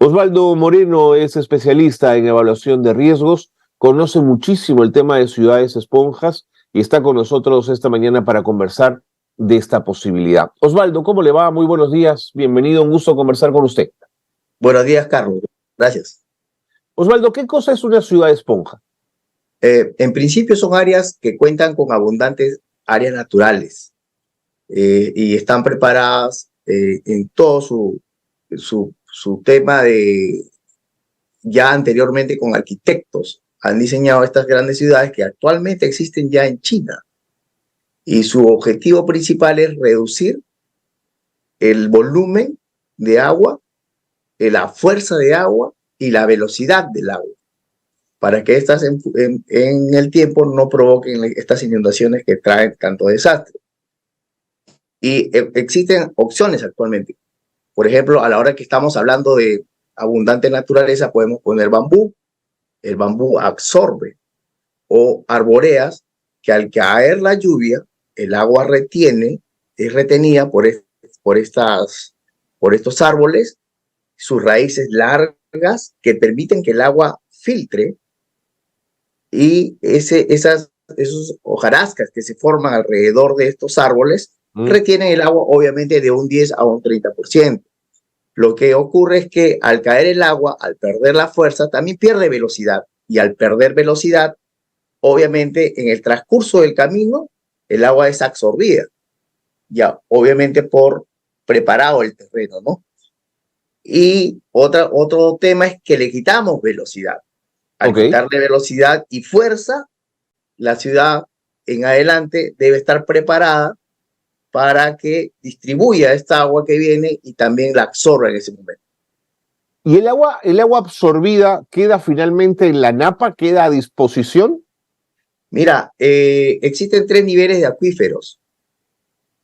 Osvaldo Moreno es especialista en evaluación de riesgos, conoce muchísimo el tema de ciudades esponjas y está con nosotros esta mañana para conversar de esta posibilidad. Osvaldo, ¿cómo le va? Muy buenos días, bienvenido, un gusto conversar con usted. Buenos días, Carlos. Gracias. Osvaldo, ¿qué cosa es una ciudad esponja? En principio son áreas que cuentan con abundantes áreas naturales y están preparadas en todo su tema de ya anteriormente con arquitectos. Han diseñado estas grandes ciudades que actualmente existen ya en China y su objetivo principal es reducir el volumen de agua, la fuerza de agua y la velocidad del agua, para que estas en el tiempo no provoquen estas inundaciones que traen tanto desastre. Y existen opciones actualmente. Por ejemplo, a la hora que estamos hablando de abundante naturaleza, podemos poner bambú. El bambú absorbe, o arboreas que al caer la lluvia, el agua es retenida por estos árboles, sus raíces largas que permiten que el agua filtre, y esos hojarascas que se forman alrededor de estos árboles retienen el agua obviamente de un 10 a un 30%. Lo que ocurre es que al caer el agua, al perder la fuerza, también pierde velocidad, y al perder velocidad, obviamente en el transcurso del camino, el agua es absorbida, ya obviamente por preparado el terreno, ¿no? Y otro tema es que le quitamos velocidad. Al quitarle velocidad y fuerza, la ciudad en adelante debe estar preparada para que distribuya esta agua que viene y también la absorba en ese momento. ¿Y el agua absorbida queda finalmente en la napa, queda a disposición? Mira, existen 3 niveles de acuíferos.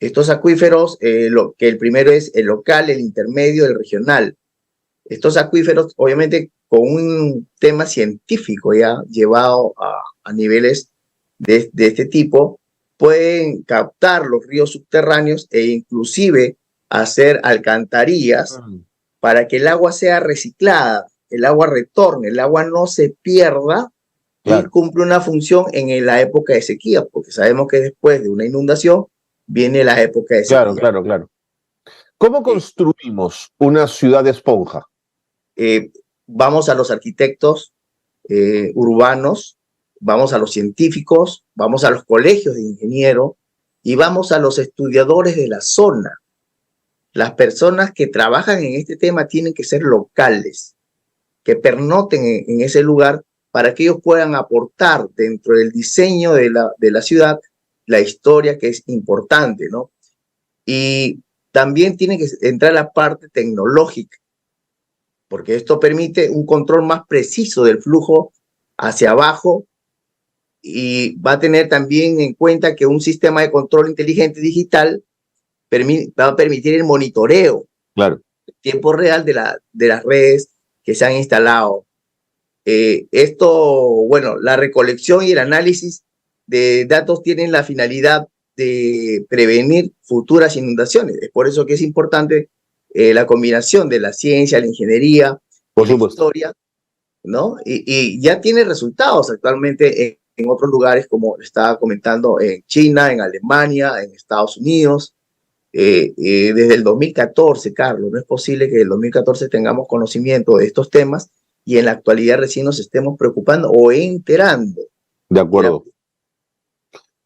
Estos acuíferos, que el primero es el local, el intermedio, el regional. Estos acuíferos, obviamente, con un tema científico ya llevado a niveles de este tipo, pueden captar los ríos subterráneos e inclusive hacer alcantarillas para que el agua sea reciclada, el agua retorne, el agua no se pierda, claro, y cumple una función en la época de sequía, porque sabemos que después de una inundación viene la época de sequía. Claro. ¿Cómo construimos una ciudad esponja? Vamos a los arquitectos urbanos, vamos a los científicos, vamos a los colegios de ingenieros y vamos a los estudiadores de la zona. Las personas que trabajan en este tema tienen que ser locales, que pernoten en ese lugar para que ellos puedan aportar dentro del diseño de la ciudad la historia, que es importante, ¿no? Y también tiene que entrar la parte tecnológica, porque esto permite un control más preciso del flujo hacia abajo, y va a tener también en cuenta que un sistema de control inteligente digital va a permitir el monitoreo, claro, en tiempo real de las redes que se han instalado. La recolección y el análisis de datos tienen la finalidad de prevenir futuras inundaciones. Es por eso que es importante la combinación de la ciencia, la ingeniería, por la historia, ¿no? Y ya tiene resultados actualmente en otros lugares, como estaba comentando, en China, en Alemania, en Estados Unidos. Desde el 2014, Carlos, no es posible que en el 2014 tengamos conocimiento de estos temas y en la actualidad recién nos estemos preocupando o enterando. De acuerdo.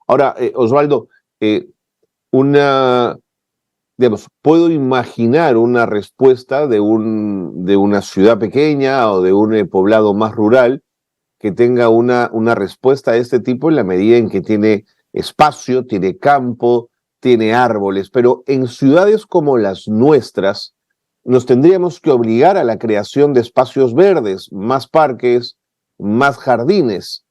Ahora, Osvaldo, puedo imaginar una respuesta de una ciudad pequeña o de un poblado más rural que tenga una respuesta de este tipo en la medida en que tiene espacio, tiene campo, tiene árboles, pero en ciudades como las nuestras nos tendríamos que obligar a la creación de espacios verdes, más parques, más jardines.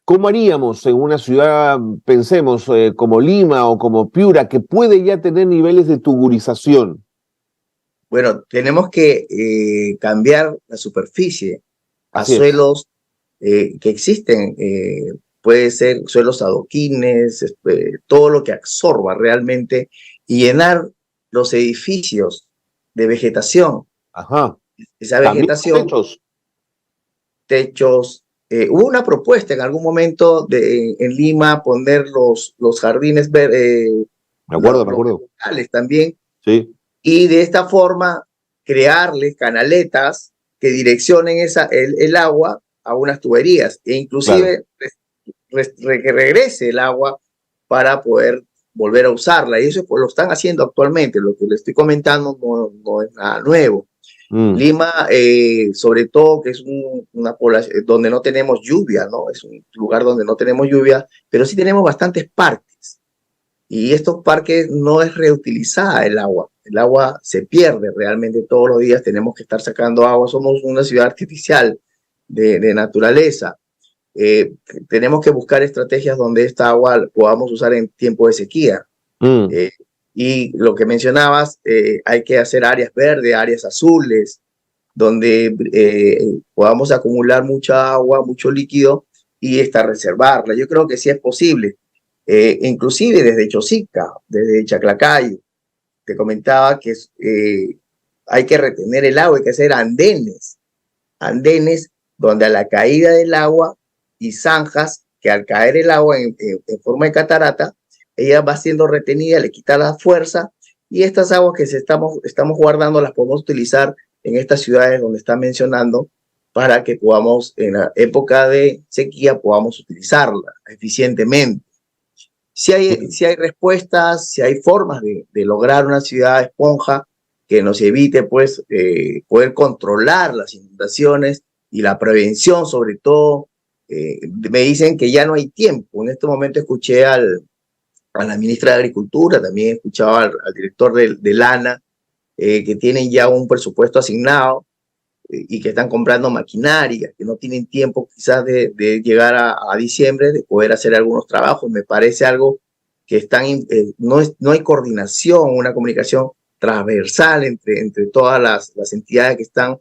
¿Cómo haríamos en una ciudad, pensemos, como Lima o como Piura, que puede ya tener niveles de tuburización? Bueno, tenemos que cambiar la superficie a suelos que existen. Puede ser suelos adoquines, todo lo que absorba realmente, y llenar los edificios de vegetación. Ajá. esa También los vegetación, techos. techos. Hubo una propuesta en algún momento en Lima poner los jardines, Me acuerdo, me los acuerdo. vegetales también, Sí, y de esta forma crearles canaletas que direccionen el agua a unas tuberías e claro. inclusive que regrese el agua para poder volver a usarla. Y eso pues, lo están haciendo actualmente. Lo que le estoy comentando no es nada nuevo. Mm, Lima, sobre todo, que es una población donde no tenemos lluvia, ¿no? Es un lugar donde no tenemos lluvia, pero sí tenemos bastantes parques. Y estos parques no es reutilizada el agua. El agua se pierde realmente todos los días. Tenemos que estar sacando agua. Somos una ciudad artificial de naturaleza. Eh, Tenemos que buscar estrategias donde esta agua podamos usar en tiempo de sequía. mm, Eh, y lo que mencionabas, hay que hacer áreas verdes, áreas azules, donde podamos acumular mucha agua, mucho líquido y esta reservarla. Yo creo que sí es posible. Inclusive desde Chosica, desde Chaclacayo, te comentaba que hay que retener el agua, hay que hacer andenes donde a la caída del agua y zanjas que al caer el agua en forma de catarata, ella va siendo retenida, le quita la fuerza y estas aguas que estamos guardando las podemos utilizar en estas ciudades donde está mencionando para que podamos, en la época de sequía, podamos utilizarla eficientemente. mm. Si hay respuestas, si hay formas de lograr una ciudad esponja que nos evite pues poder controlar las inundaciones y la prevención sobre todo. Me dicen que ya no hay tiempo. En este momento escuché a la ministra de Agricultura, también escuchaba al director del ANA, que tienen ya un presupuesto asignado y que están comprando maquinaria, que no tienen tiempo quizás de llegar a diciembre, de poder hacer algunos trabajos. Me parece algo que no hay coordinación, una comunicación transversal entre todas las entidades que están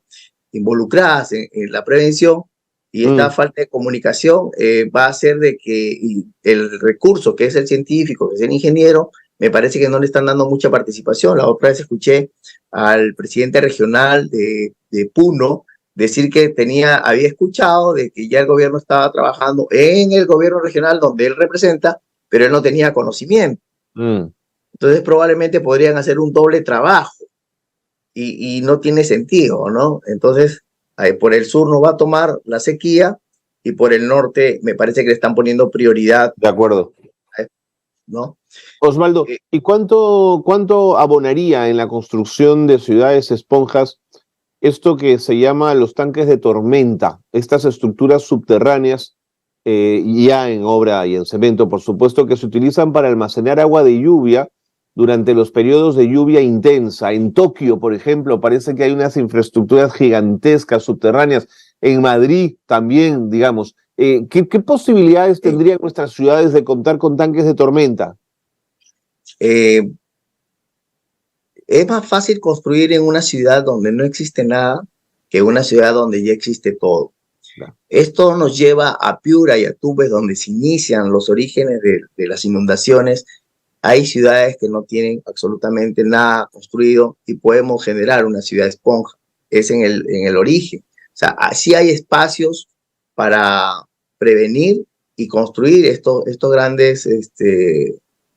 involucradas en la prevención y esta Mm, falta de comunicación va a hacer de que el recurso que es el científico, que es el ingeniero, me parece que no le están dando mucha participación. La otra vez escuché al presidente regional de Puno decir que había escuchado de que ya el gobierno estaba trabajando en el gobierno regional donde él representa, pero él no tenía conocimiento. mm. Entonces probablemente podrían hacer un doble trabajo y no tiene sentido, ¿no? Entonces, por el sur nos va a tomar la sequía y por el norte me parece que le están poniendo prioridad, De acuerdo. ¿no? Osvaldo, Eh, ¿y cuánto abonaría en la construcción de ciudades esponjas esto que se llama los tanques de tormenta, estas estructuras subterráneas, ya en obra y en cemento, por supuesto, que se utilizan para almacenar agua de lluvia durante los periodos de lluvia intensa? En Tokio, por ejemplo, parece que hay unas infraestructuras gigantescas subterráneas. En Madrid también, digamos. ¿Qué posibilidades eh, tendrían nuestras ciudades de contar con tanques de tormenta? eh, es más fácil construir en una ciudad donde no existe nada que una ciudad donde ya existe todo. Esto nos lleva a Piura y a Tumbes, donde se inician los orígenes de las inundaciones. Hay ciudades que no tienen absolutamente nada construido y podemos generar una ciudad esponja. Es en el origen. O sea, así hay espacios para prevenir y construir estos grandes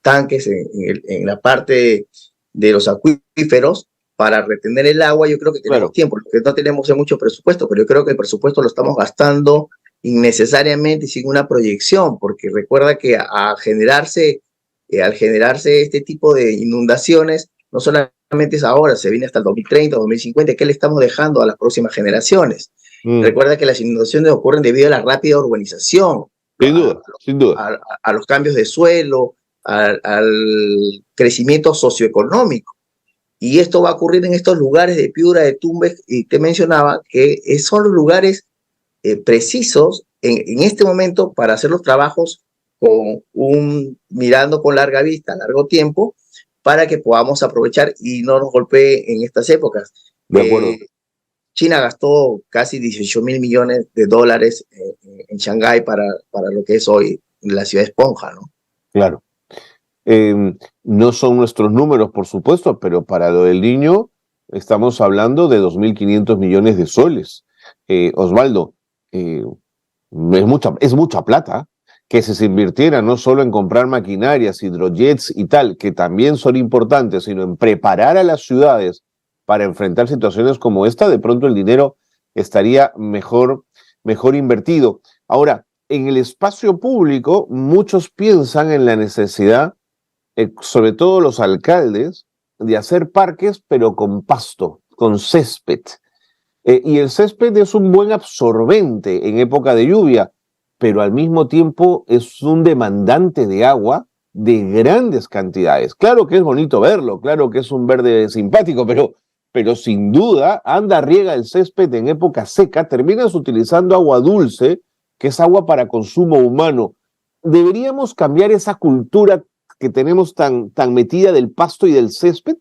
tanques en la parte de los acuíferos para retener el agua. Yo creo que tenemos Claro. tiempo, lo que no tenemos es mucho presupuesto, pero yo creo que el presupuesto lo estamos gastando innecesariamente sin una proyección, porque recuerda que al generarse este tipo de inundaciones, no solamente es ahora, se viene hasta el 2030, 2050, ¿qué le estamos dejando a las próximas generaciones? Mm. Recuerda que las inundaciones ocurren debido a la rápida urbanización, Sin duda, sin duda. a los cambios de suelo, al crecimiento socioeconómico. Y esto va a ocurrir en estos lugares de Piura, de Tumbes, y te mencionaba que son los lugares precisos en este momento para hacer los trabajos mirando con larga vista, largo tiempo, para que podamos aprovechar y no nos golpee en estas épocas. De acuerdo. China gastó casi 18.000 millones de dólares en Shanghái para lo que es hoy la ciudad esponja, ¿no? Claro. No son nuestros números, por supuesto, pero para lo del niño estamos hablando de 2.500 millones de soles. Osvaldo, es mucha plata que se invirtiera no solo en comprar maquinarias, hidrojets y tal, que también son importantes, sino en preparar a las ciudades para enfrentar situaciones como esta. De pronto el dinero estaría mejor invertido. Ahora, en el espacio público, muchos piensan en la necesidad, sobre todo los alcaldes, de hacer parques, pero con pasto, con césped. Y el césped es un buen absorbente en época de lluvia, pero al mismo tiempo es un demandante de agua de grandes cantidades. Claro que es bonito verlo, claro que es un verde simpático, pero sin duda, anda, riega el césped en época seca, terminas utilizando agua dulce, que es agua para consumo humano. ¿Deberíamos cambiar esa cultura que tenemos tan metida del pasto y del césped?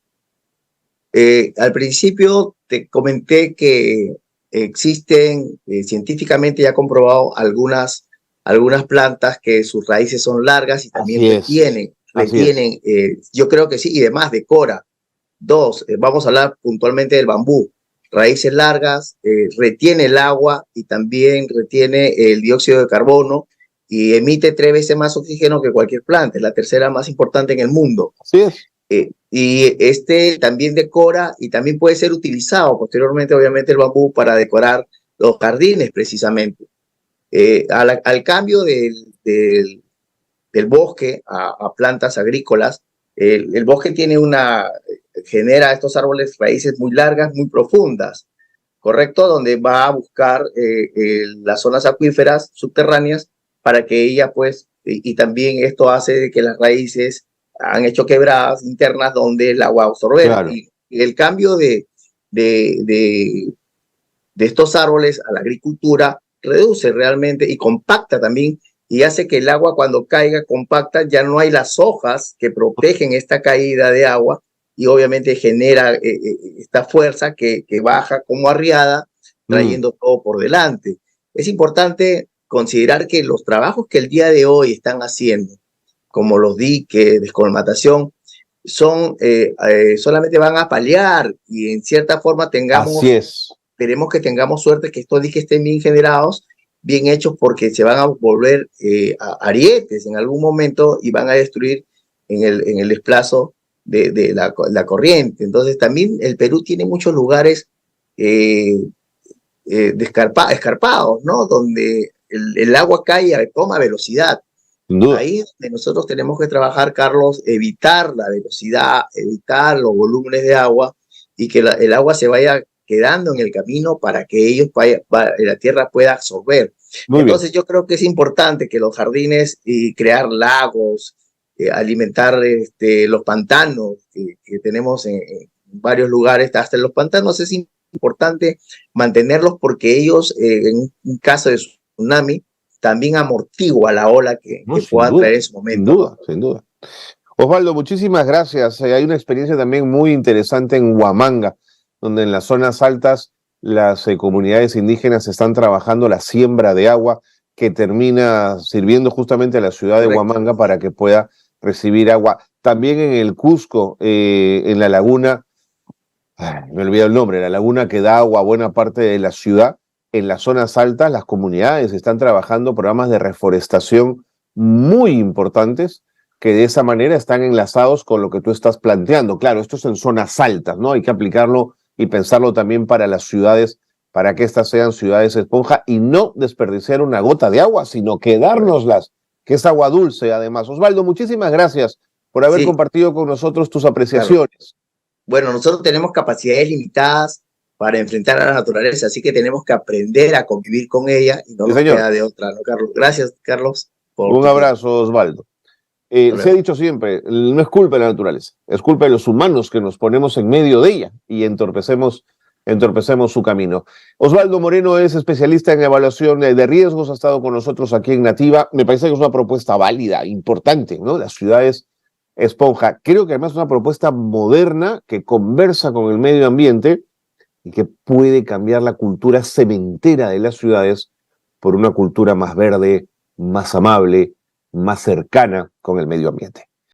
Al principio te comenté que existen, científicamente ya comprobado, algunas plantas que sus raíces son largas y también retienen, yo creo que sí, y además decora. Dos, vamos a hablar puntualmente del bambú. Raíces largas, retiene el agua y también retiene el dióxido de carbono y emite 3 veces más oxígeno que cualquier planta, es la tercera más importante en el mundo. Así es. Y este también decora y también puede ser utilizado posteriormente, obviamente, el bambú para decorar los jardines, precisamente. Al cambio del bosque a plantas agrícolas, el bosque genera estos árboles raíces muy largas, muy profundas, ¿correcto? Donde va a buscar las zonas acuíferas subterráneas para que ella, pues, y también esto hace que las raíces han hecho quebradas internas donde el agua absorbe. Claro. Y el cambio de estos árboles a la agricultura reduce realmente y compacta también y hace que el agua cuando caiga compacta, ya no hay las hojas que protegen esta caída de agua y obviamente genera esta fuerza que baja como arriada, trayendo todo por delante. Es importante considerar que los trabajos que el día de hoy están haciendo, como los diques, descolmatación, solamente van a paliar y en cierta forma esperemos que tengamos suerte que estos diques estén bien generados, bien hechos, porque se van a volver arietes en algún momento y van a destruir en el desplazo de la corriente. Entonces también el Perú tiene muchos lugares escarpados, ¿no? Donde el agua cae y toma velocidad. Ahí es donde nosotros tenemos que trabajar, Carlos, evitar la velocidad, evitar los volúmenes de agua y que el agua se vaya quedando en el camino para que la tierra pueda absorber. Entonces yo creo que es importante que los jardines y crear lagos, alimentar los pantanos que tenemos en varios lugares, hasta en los pantanos es importante mantenerlos porque ellos, en un caso de tsunami, también amortigua la ola que pueda traer en su momento. Sin duda. Osvaldo, muchísimas gracias. Hay una experiencia también muy interesante en Huamanga, donde en las zonas altas las comunidades indígenas están trabajando la siembra de agua que termina sirviendo justamente a la ciudad de Huamanga para que pueda recibir agua. También en el Cusco, en la laguna, me olvidé el nombre, la laguna que da agua a buena parte de la ciudad. En las zonas altas, las comunidades están trabajando programas de reforestación muy importantes que de esa manera están enlazados con lo que tú estás planteando. Claro, esto es en zonas altas, ¿no? Hay que aplicarlo y pensarlo también para las ciudades, para que estas sean ciudades esponja y no desperdiciar una gota de agua, sino quedárnoslas, que es agua dulce además. Osvaldo, muchísimas gracias por haber compartido con nosotros tus apreciaciones. Claro. Bueno, nosotros tenemos capacidades limitadas para enfrentar a la naturaleza, así que tenemos que aprender a convivir con ella y no nos queda de otra, ¿no, Carlos? Gracias, Carlos. Un abrazo, Osvaldo. Se ha dicho siempre, no es culpa de la naturaleza, es culpa de los humanos que nos ponemos en medio de ella y entorpecemos su camino. Osvaldo Moreno es especialista en evaluación de riesgos, ha estado con nosotros aquí en Nativa. Me parece que es una propuesta válida, importante, ¿no? Las ciudades esponja. Creo que además es una propuesta moderna que conversa con el medio ambiente y que puede cambiar la cultura cementera de las ciudades por una cultura más verde, más amable, más cercana con el medio ambiente.